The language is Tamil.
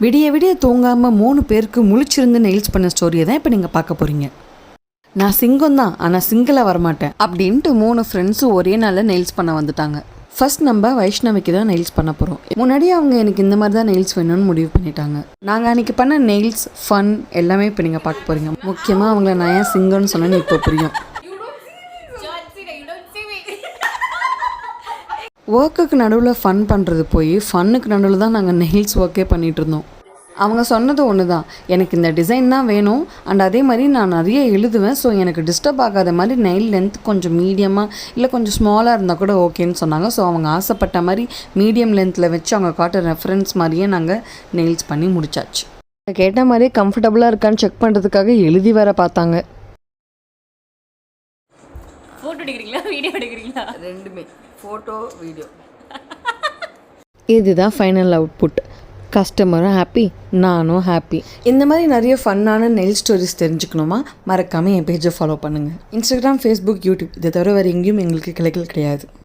விடிய விடிய தூங்காமல் 3 பேருக்கு முழிச்சிருந்து நெயில்ஸ் பண்ண ஸ்டோரியை தான் இப்போ நீங்கள் பார்க்க போகிறீங்க. நான் சிங்கம் தான், ஆனால் சிங்கிளாக வரமாட்டேன் அப்படின்ட்டு 3 ஃப்ரெண்ட்ஸும் ஒரே நாளில் நெயில்ஸ் பண்ண வந்துட்டாங்க. ஃபர்ஸ்ட் நம்ம வைஷ்ணவிக்கு தான் நெயில்ஸ் பண்ண போகிறோம். முன்னாடியே அவங்க எனக்கு இந்த மாதிரி தான் நெயில்ஸ் வேணும்னு முடிவு பண்ணிட்டாங்க. நாங்கள் அன்றைக்கி பண்ண நெயில்ஸ் ஃபன் எல்லாமே இப்போ நீங்கள் பார்க்க போகிறீங்க. முக்கியமாக அவங்கள நான் ஏன் சிங்கம்னு சொன்னேன்னு இப்போ புரியும். ஒர்க்குக்கு நடுவில் ஃபன் பண்ணுறது போய் ஃபன்னுக்கு நடுவில் தான் நாங்கள் நெயில்ஸ் ஒர்க்கே பண்ணிகிட்டு இருந்தோம். அவங்க சொன்னது ஒன்று தான், எனக்கு இந்த டிசைன் தான் வேணும் அண்ட் அதே மாதிரி நான் நிறைய எழுதுவேன், ஸோ எனக்கு டிஸ்டர்ப் ஆகாத மாதிரி நெயில் லென்த் கொஞ்சம் மீடியமாக இல்லை கொஞ்சம் ஸ்மாலாக இருந்தால் கூட ஓகேன்னு சொன்னாங்க. ஸோ அவங்க ஆசைப்பட்ட மாதிரி மீடியம் லென்த்தில் வச்சு அவங்க காட்டுற ரெஃபரன்ஸ் மாதிரியே நாங்கள் நெயில்ஸ் பண்ணி முடிச்சாச்சு. கேட்ட மாதிரியே கம்ஃபர்டபுளாக இருக்கான்னு செக் பண்ணுறதுக்காக எழுதி வேற பார்த்தாங்க. ஃபோட்டோ எடுக்கிறீங்களா வீடியோ எடுக்கிறீங்களா? ரெண்டுமே, ஃபோட்டோ வீடியோ. இதுதான் ஃபைனல் அவுட்புட். கஸ்டமரும் ஹாப்பி, நானும் ஹாப்பி. இந்த மாதிரி நிறைய ஃபன்னான நெயில் ஸ்டோரிஸ் தெரிஞ்சுக்கணுமா? மறக்காமல் என் பேஜை ஃபாலோ பண்ணுங்கள். இன்ஸ்டாகிராம், ஃபேஸ்புக், யூடியூப் இதை தவிர வேறு எங்கேயும் எங்களுக்கு கிளைகள் கிடையாது.